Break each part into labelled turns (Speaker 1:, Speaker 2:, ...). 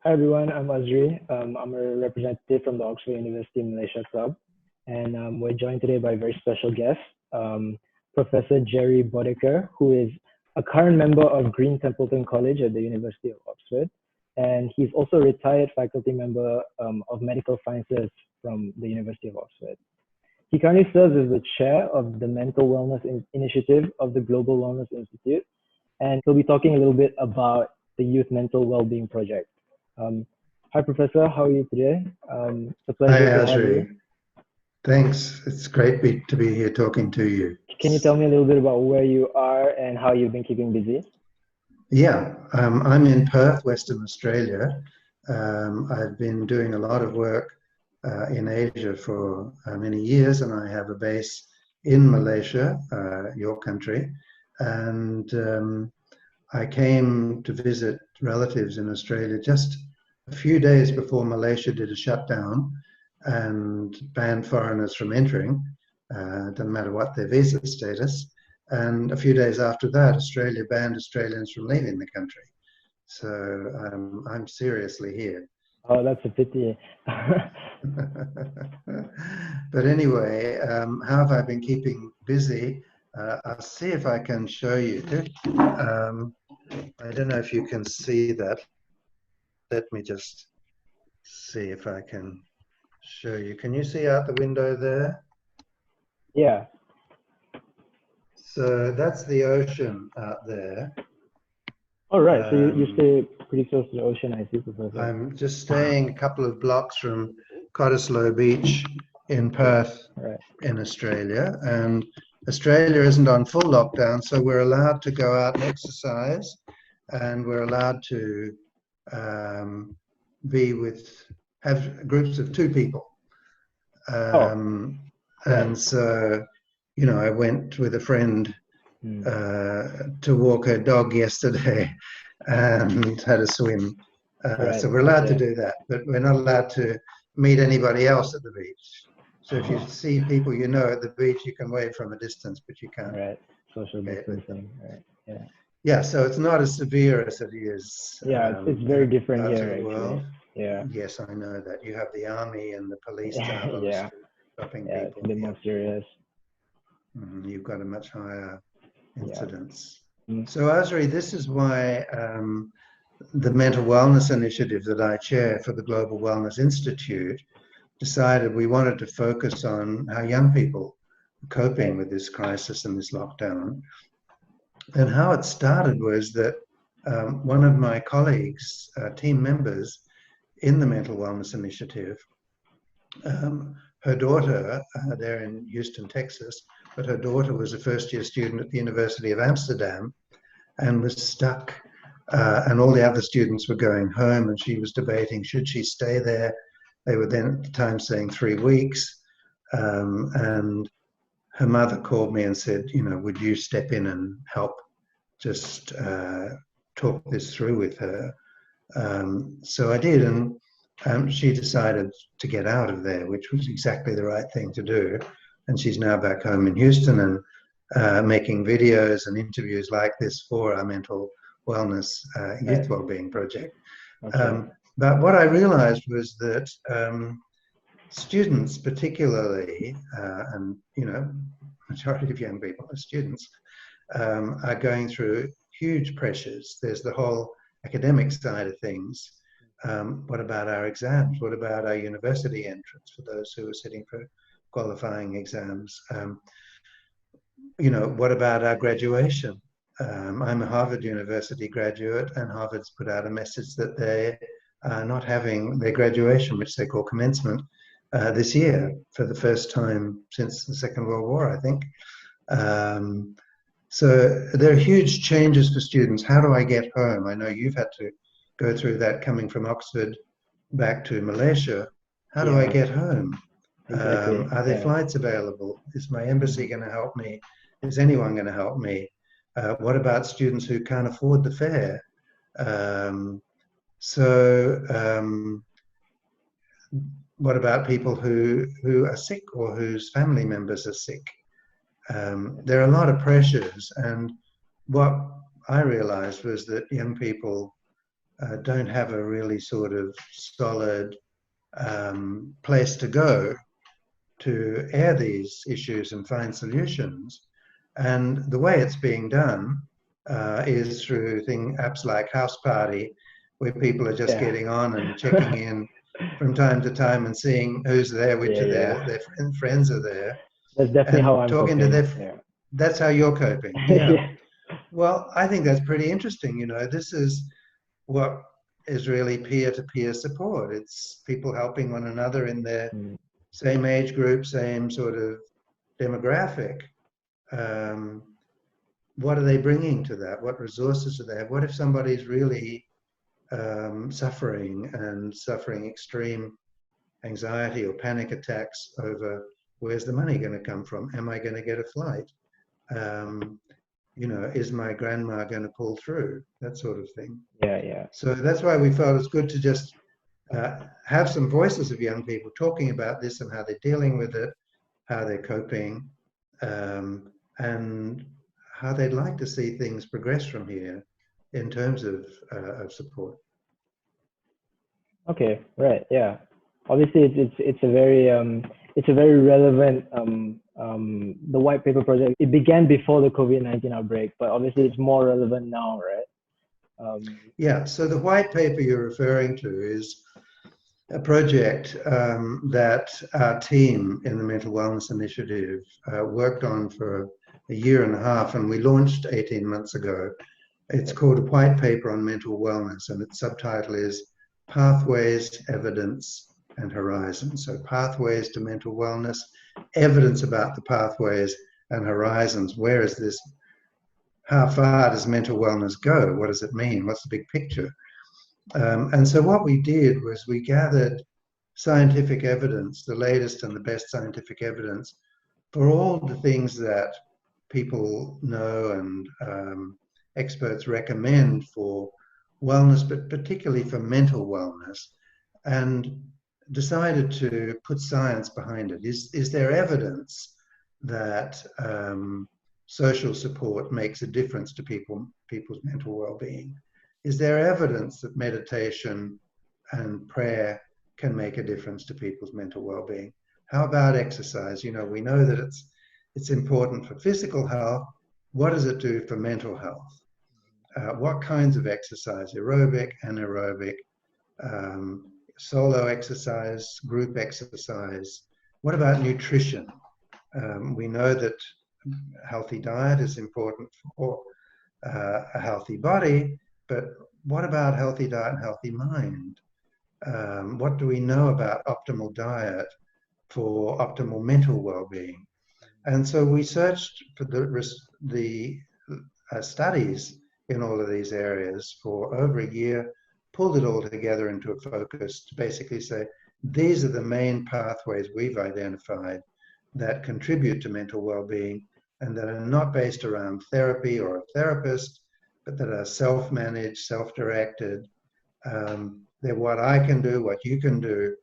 Speaker 1: Hi everyone, I'm Azrin. I'm a representative from the Oxford University Malaysia Club, and we're joined today by a very special guest, Professor Gerry Bodeker, who is a current member of Green Templeton College at the University of Oxford, and he's also a retired faculty member of medical sciences from the University of Oxford. He currently serves as the chair of the Mental Wellness Initiative of the Global Wellness Institute, and he'll be talking a little bit about the Youth Mental Wellbeing Project. Hi, Professor. How are you today? It's a
Speaker 2: Hi,
Speaker 1: pleasure to have you.
Speaker 2: Azrin. Thanks. It's great to be here talking to you.
Speaker 1: Can you tell me a little bit about where you are and how you've been keeping busy?
Speaker 2: Yeah, I'm in Perth, Western Australia. I've been doing a lot of work in Asia for many years, and I have a base in Malaysia, your country. And I came to visit relatives in Australia just a few days before Malaysia did a shutdown and banned foreigners from entering, doesn't matter what their visa status. And a few days after that, Australia banned Australians from leaving the country. So I'm seriously here.
Speaker 1: Oh, that's a pity.
Speaker 2: But anyway, how have I been keeping busy? I'll see if I can show you. I don't know if you can see that. Let me just see if I can show you. Can you see out the window there?
Speaker 1: Yeah.
Speaker 2: So that's the ocean out there.
Speaker 1: All right. So you stay pretty close to the ocean, I see, Professor.
Speaker 2: I'm just staying a couple of blocks from Cottesloe Beach in Perth, in Australia. And Australia isn't on full lockdown, so we're allowed to go out and exercise, and we're allowed to have groups of 2 people. And so, you know, I went with a friend to walk her dog yesterday and had a swim. So we're allowed to do that, but we're not allowed to meet anybody else at the beach. So if you see people you know at the beach, you can wave from a distance, but you can't.
Speaker 1: Right, social distancing. Right. Yeah.
Speaker 2: Yeah, so it's not as severe as it is.
Speaker 1: Yeah, it's very different here, actually.
Speaker 2: World.
Speaker 1: Yeah.
Speaker 2: Yes, I know that. You have the army and the police down on
Speaker 1: yeah.
Speaker 2: the street stopping
Speaker 1: Yeah,
Speaker 2: people.
Speaker 1: it's a bit more serious.
Speaker 2: You've got a much higher incidence.
Speaker 1: Yeah.
Speaker 2: So, Azri, this is why the Mental Wellness Initiative that I chair for the Global Wellness Institute decided we wanted to focus on how young people are coping with this crisis and this lockdown. And how it started was that one of my colleagues, team members in the Mental Wellness Initiative, her daughter, they're in Houston, Texas, but her daughter was a first-year student at the University of Amsterdam and was stuck, and all the other students were going home, and she was debating, should she stay there? They were then at the time saying 3 weeks, and her mother called me and said, you know, would you step in and help just talk this through with her? So I did, and she decided to get out of there, which was exactly the right thing to do. And she's now back home in Houston and making videos and interviews like this for our Mental Wellness Youth Wellbeing Project. But what I realized was that students particularly, and you know, majority of young people are students, are going through huge pressures. There's the whole academic side of things. What about our exams? What about our university entrance for those who are sitting for qualifying exams? You know, what about our graduation? I'm a Harvard University graduate, and Harvard's put out a message that they are not having their graduation, which they call commencement, this year for the first time since the Second World War, I think. So there are huge changes for students. How do I get home? I know you've had to go through that coming from Oxford back to Malaysia. How do I get home?
Speaker 1: Exactly.
Speaker 2: Are there flights available? Is my embassy going to help me? Is anyone going to help me? What about students who can't afford the fare? What about people who are sick or whose family members are sick? There are a lot of pressures, and what I realized was that young people don't have a really sort of solid place to go to air these issues and find solutions. And the way it's being done is through apps like House Party, where people are just getting on and checking in from time to time and seeing who's there, which of their friends are there.
Speaker 1: That's definitely how I'm
Speaker 2: talking
Speaker 1: coping.
Speaker 2: to their. That's how you're coping. Yeah. Well, I think that's pretty interesting. This is what is really peer-to-peer support. It's people helping one another in their same age group, same sort of demographic. What are they bringing to that? What resources do they have? What if somebody's really suffering extreme anxiety or panic attacks over where's the money going to come from? Am I going to get a flight? Is my grandma going to pull through? That sort of thing.
Speaker 1: Yeah.
Speaker 2: So that's why we felt it's good to just have some voices of young people talking about this and how they're dealing with it, how they're coping, and how they'd like to see things progress from here in terms of support.
Speaker 1: Okay, right, yeah. Obviously, it's a very relevant the white paper project. It began before the COVID-19 outbreak, but obviously it's more relevant now, right?
Speaker 2: Yeah. So the white paper you're referring to is a project that our team in the Mental Wellness Initiative worked on for a year and a half, and we launched 18 months ago. It's called a white paper on mental wellness, and its subtitle is Pathways, Evidence, and Horizons. So pathways to mental wellness, evidence about the pathways and horizons. Where is this? How far does mental wellness go? What does it mean? What's the big picture? And so what we did was we gathered scientific evidence, the latest and the best scientific evidence for all the things that people know and experts recommend for wellness, but particularly for mental wellness, and decided to put science behind it. Is there evidence that social support makes a difference to people's mental well-being? Is there evidence that meditation and prayer can make a difference to people's mental well-being? How about exercise? We know that it's important for physical health. What does it do for mental health? What kinds of exercise? Aerobic, anaerobic, solo exercise, group exercise. What about nutrition? We know that healthy diet is important for a healthy body, but what about healthy diet and healthy mind? What do we know about optimal diet for optimal mental well-being? And so we searched for the studies in all of these areas for over a year, pulled it all together into a focus to basically say, these are the main pathways we've identified that contribute to mental well-being and that are not based around therapy or a therapist, but that are self-managed, self-directed. They're what I can do, what you can do.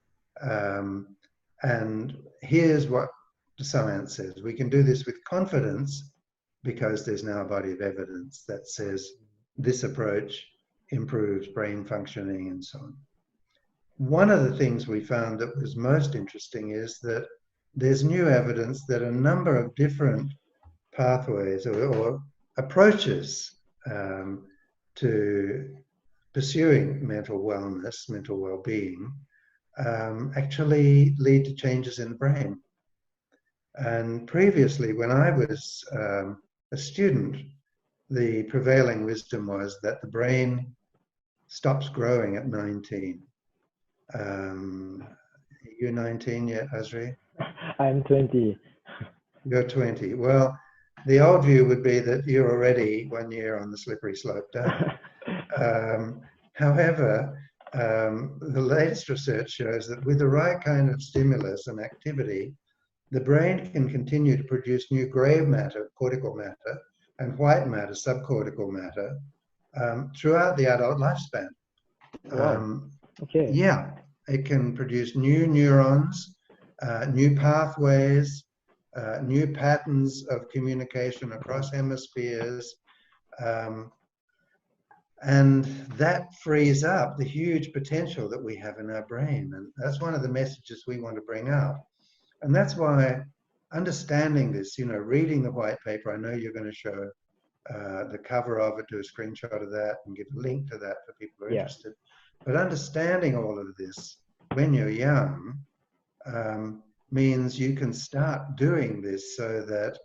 Speaker 2: And here's what the science says. We can do this with confidence because there's now a body of evidence that says this approach improves brain functioning and so on. One of the things we found that was most interesting is that there's new evidence that a number of different pathways or approaches to pursuing mental wellness, mental well-being, actually lead to changes in the brain. And previously, when I was a student, the prevailing wisdom was that the brain stops growing at 19. You're 19 yet, Azrin?
Speaker 1: I'm 20.
Speaker 2: You're 20. Well, the old view would be that you're already 1 year on the slippery slope down. However, the latest research shows that with the right kind of stimulus and activity, the brain can continue to produce new gray matter, cortical matter, and white matter, subcortical matter, throughout the adult lifespan.
Speaker 1: Wow. Okay.
Speaker 2: Yeah, it can produce new neurons, new pathways, new patterns of communication across hemispheres. And that frees up the huge potential that we have in our brain. And that's one of the messages we want to bring out. And that's why understanding this, you know, reading the white paper, I know you're going to show the cover of it, do a screenshot of that and give a link to that for people who are interested. But understanding all of this when you're young means you can start doing this so that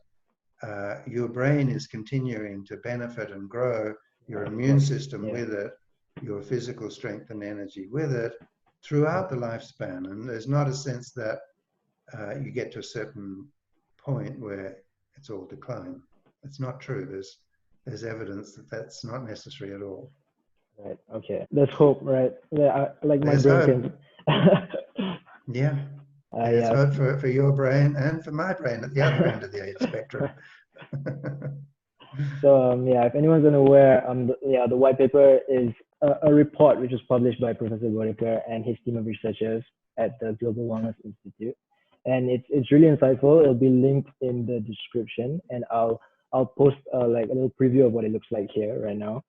Speaker 2: your brain is continuing to benefit and grow, your immune system with it, your physical strength and energy with it throughout the lifespan. And there's not a sense that you get to a certain point where it's all decline. It's not true. There's evidence that that's not necessary at all.
Speaker 1: Right. Okay. There's hope, right? Yeah. Like my
Speaker 2: There's
Speaker 1: brain
Speaker 2: hope.
Speaker 1: can.
Speaker 2: Yeah. There's hope for your brain and for my brain at the other end of the age spectrum.
Speaker 1: So yeah, if anyone's unaware, the white paper is a report which was published by Professor Bodeker and his team of researchers at the Global Wellness Institute, and it's really insightful. It'll be linked in the description, and I'll post like a little preview of what it looks like here right now.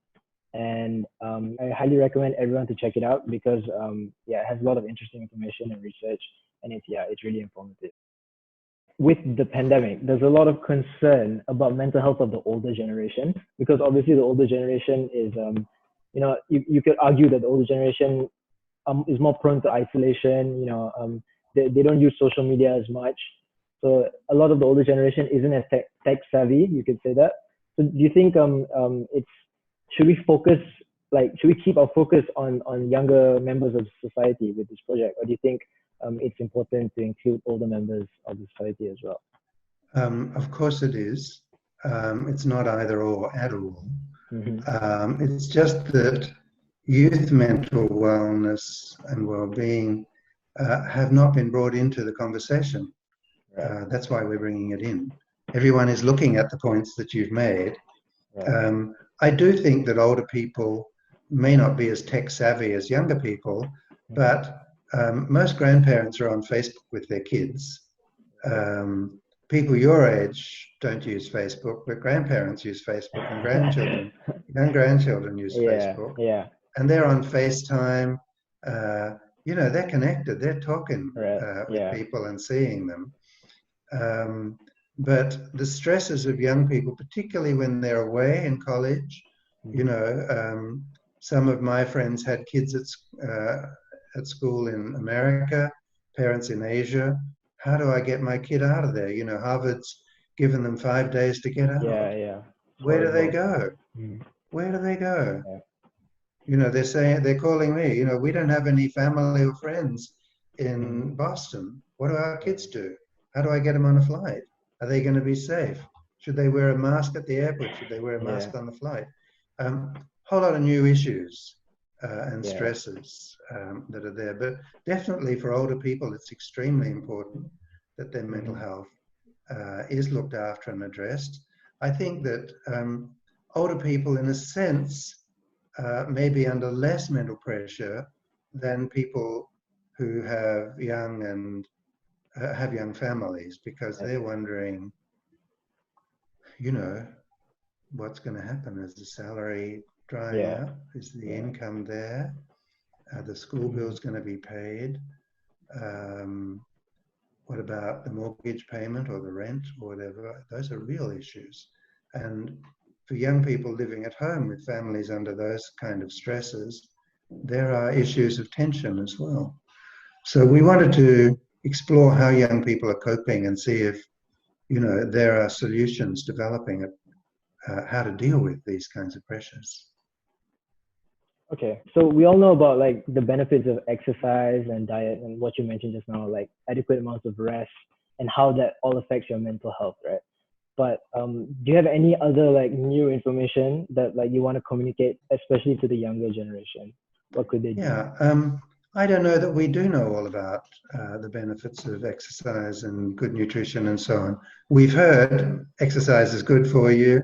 Speaker 1: And I highly recommend everyone to check it out because it has a lot of interesting information and research, and it's really informative. With the pandemic, there's a lot of concern about mental health of the older generation because obviously the older generation is, you could argue that the older generation is more prone to isolation. They don't use social media as much, so a lot of the older generation isn't as tech savvy. You could say that. So do you think should we keep our focus on younger members of society with this project, or do you think it's important to include older members of the society as well?
Speaker 2: Of course it is. It's not either or at all. Mm-hmm. It's just that youth mental wellness and well-being have not been brought into the conversation. Right. That's why we're bringing it in. Everyone is looking at the points that you've made. Right. I do think that older people may not be as tech savvy as younger people, but most grandparents are on Facebook with their kids. People your age don't use Facebook, but grandparents use Facebook, and young grandchildren use Facebook. Yeah. And they're on FaceTime. They're connected. They're talking with people and seeing them. But the stresses of young people, particularly when they're away in college, some of my friends had kids at school in America, parents in Asia. How do I get my kid out of there? Harvard's given them 5 days to get out. Yeah. Where do they go? Where do they go? Yeah. They're calling me, we don't have any family or friends in Boston. What do our kids do? How do I get them on a flight? Are they going to be safe? Should they wear a mask at the airport? Should they wear a mask on the flight? Whole lot of new issues and stresses that are there. But definitely for older people, it's extremely important that their mental health is looked after and addressed. I think that older people, in a sense, may be under less mental pressure than people who have young families, because they're wondering, what's going to happen? Is the salary drying up? Is the income there? Are the school bills going to be paid? What about the mortgage payment or the rent or whatever? Those are real issues. And for young people living at home with families under those kind of stresses, there are issues of tension as well. So we wanted to explore how young people are coping and see if, there are solutions developing how to deal with these kinds of pressures.
Speaker 1: Okay, so we all know about like the benefits of exercise and diet and what you mentioned just now, like adequate amounts of rest and how that all affects your mental health, right? But do you have any other like new information that like you want to communicate, especially to the younger generation? What could they do?
Speaker 2: Yeah, I don't know that we do know all about the benefits of exercise and good nutrition and so on. We've heard exercise is good for you,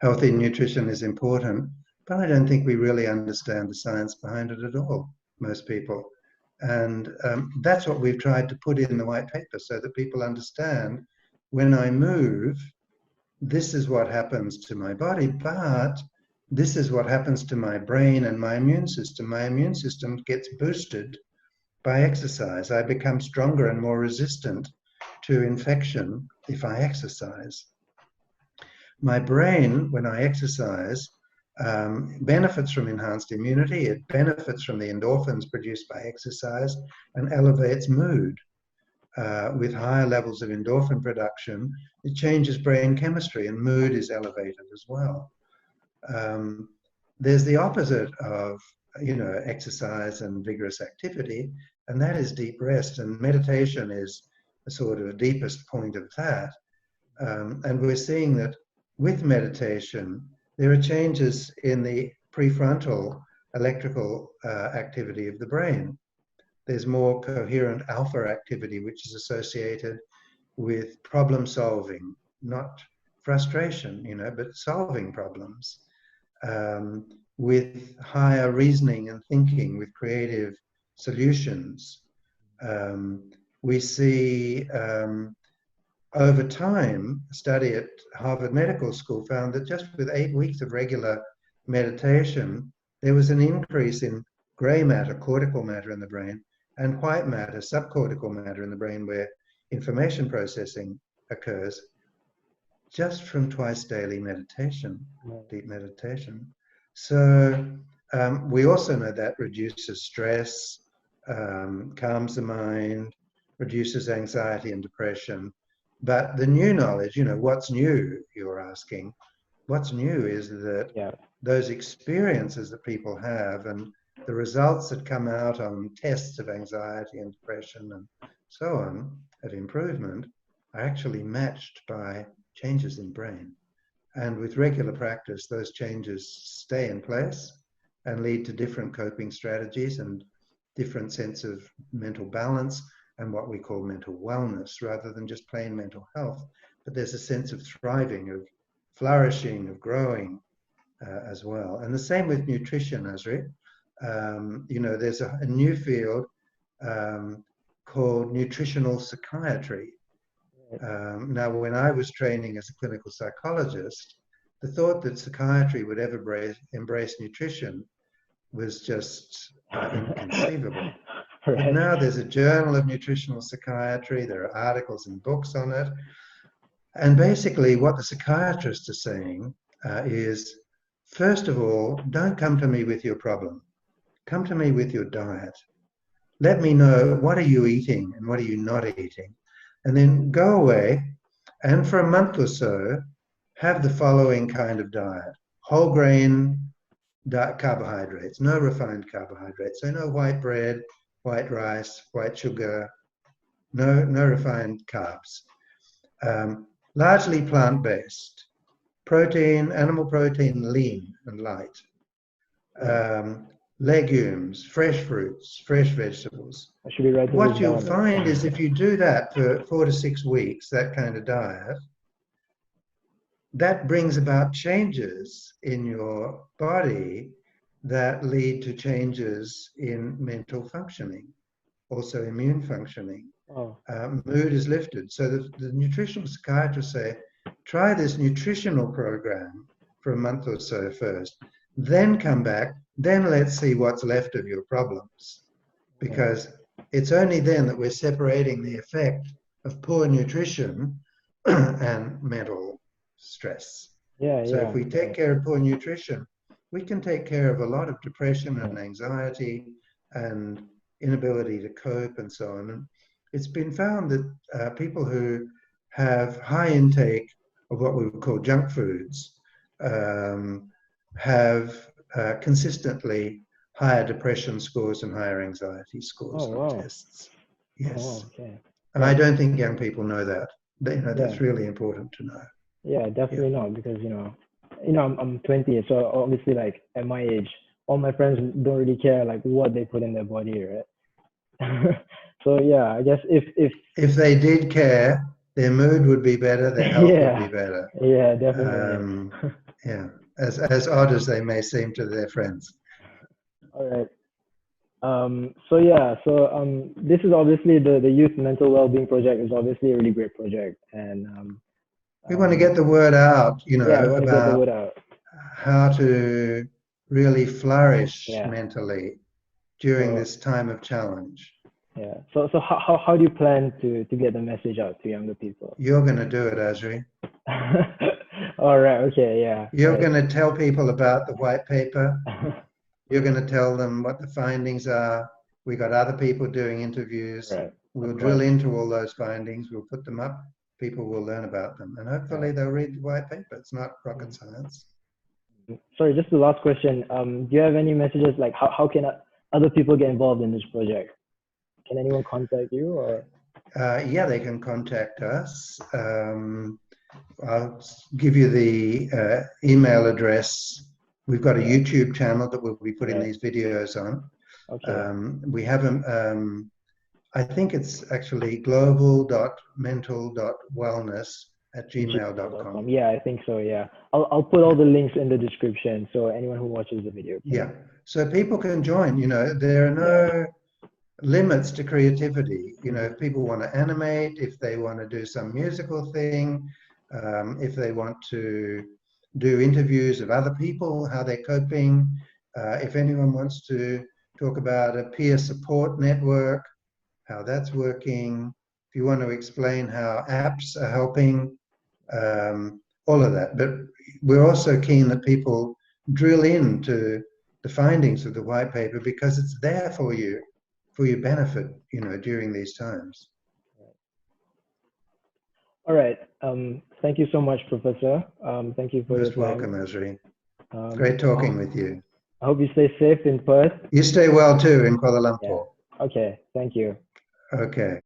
Speaker 2: healthy nutrition is important, but I don't think we really understand the science behind it at all, most people. And that's what we've tried to put in the white paper so that people understand, when I move, this is what happens to my body, but this is what happens to my brain and my immune system. My immune system gets boosted by exercise. I become stronger and more resistant to infection if I exercise. My brain, when I exercise, benefits from enhanced immunity. It benefits from the endorphins produced by exercise and elevates mood. With higher levels of endorphin production, it changes brain chemistry and mood is elevated as well. There's the opposite of, exercise and vigorous activity, and that is deep rest. And meditation is the sort of deepest point of that. And we're seeing that with meditation, there are changes in the prefrontal electrical activity of the brain. There's more coherent alpha activity, which is associated with problem solving, not frustration, but solving problems, with higher reasoning and thinking, with creative solutions. We see over time, a study at Harvard Medical School found that just with 8 weeks of regular meditation, there was an increase in gray matter, cortical matter in the brain, and white matter, subcortical matter in the brain, where information processing occurs, just from twice daily meditation, deep meditation. So we also know that reduces stress, calms the mind, reduces anxiety and depression. But the new knowledge, what's new, you're asking, what's new is that those experiences that people have and the results that come out on tests of anxiety and depression and so on, of improvement, are actually matched by changes in brain. And with regular practice, those changes stay in place and lead to different coping strategies and different sense of mental balance and what we call mental wellness, rather than just plain mental health. But there's a sense of thriving, of flourishing, of growing as well. And the same with nutrition, Azrin. There's a new field called nutritional psychiatry. Now, when I was training as a clinical psychologist, the thought that psychiatry would ever embrace nutrition was just inconceivable. Right. But now there's a journal of nutritional psychiatry, there are articles and books on it. And basically what the psychiatrists are saying is, first of all, don't come to me with your problem. Come to me with your diet. Let me know, what are you eating and what are you not eating? And then go away and for a month or so, have the following kind of diet. Whole grain carbohydrates, no refined carbohydrates. So no white bread, white rice, white sugar, no refined carbs. Largely plant-based. Protein, animal protein, lean and light. Legumes, fresh fruits, fresh vegetables. What you'll find is if you do that for 4 to 6 weeks, that kind of diet, that brings about changes in your body that lead to changes in mental functioning, also immune functioning. Mood is lifted. So the nutritional psychiatrists say, try this nutritional program for a month or so first, then come back, then let's see what's left of your problems. Because it's only then that we're separating the effect of poor nutrition and mental stress. So if we take care of poor nutrition, we can take care of a lot of depression and anxiety and inability to cope and so on. And it's been found that people who have high intake of what we would call junk foods have consistently higher depression scores and higher anxiety scores on tests. Yes. And I don't think young people know that. That's really important to know.
Speaker 1: Yeah, definitely not, because I'm 20, so obviously, like, at my age, all my friends don't really care like what they put in their body, right? So yeah, I guess if
Speaker 2: they did care, their mood would be better, their health would be better.
Speaker 1: Yeah, definitely.
Speaker 2: As odd as they may seem to their friends.
Speaker 1: All right. So this is obviously the Youth Mental Wellbeing Project is obviously a really great project, and
Speaker 2: we want to get the word out,
Speaker 1: we want to get the word out.
Speaker 2: how to really flourish
Speaker 1: Yeah.
Speaker 2: mentally during
Speaker 1: So,
Speaker 2: this time of challenge.
Speaker 1: yeah. So how do you plan to get the message out to younger people?
Speaker 2: You're going to do it, Azrin.
Speaker 1: All right. Okay. Yeah.
Speaker 2: You're
Speaker 1: Right.
Speaker 2: going to tell people about the white paper. You're going to tell them what the findings are. We got other people doing interviews.
Speaker 1: Right.
Speaker 2: We'll
Speaker 1: Of
Speaker 2: drill
Speaker 1: course.
Speaker 2: into all those findings. We'll put them up. People will learn about them. And hopefully
Speaker 1: Right.
Speaker 2: they'll read the white paper. It's not rocket
Speaker 1: Mm.
Speaker 2: science.
Speaker 1: Sorry, just the last question. Do you have any messages like how can other people get involved in this project? Can anyone contact you or?
Speaker 2: Yeah, they can contact us. I'll give you the email address. We've got a
Speaker 1: Yeah.
Speaker 2: YouTube channel that we'll be putting
Speaker 1: Right.
Speaker 2: these videos on.
Speaker 1: Okay.
Speaker 2: We have I think it's actually global.mental.wellness@gmail.com.
Speaker 1: Yeah, I think so. Yeah. I'll put all the links in the description so anyone who watches the video can.
Speaker 2: Yeah, so people can join. There are
Speaker 1: Yeah.
Speaker 2: no limits to creativity.
Speaker 1: Mhm.
Speaker 2: If people want to animate, if they want to do some musical thing, if they want to do interviews of other people, how they're coping, if anyone wants to talk about a peer support network, how that's working, if you want to explain how apps are helping, all of that. But we're also keen that people drill into the findings of the white paper because it's there for you, for your benefit, during these times.
Speaker 1: All right. Thank you so much, Professor. Thank you for your
Speaker 2: Most
Speaker 1: time.
Speaker 2: welcome, Azrin.
Speaker 1: Um,
Speaker 2: Great talking with you.
Speaker 1: I hope you stay safe in Perth.
Speaker 2: You stay well too in Kuala
Speaker 1: Yeah.
Speaker 2: Lumpur.
Speaker 1: Okay. Thank you.
Speaker 2: Okay.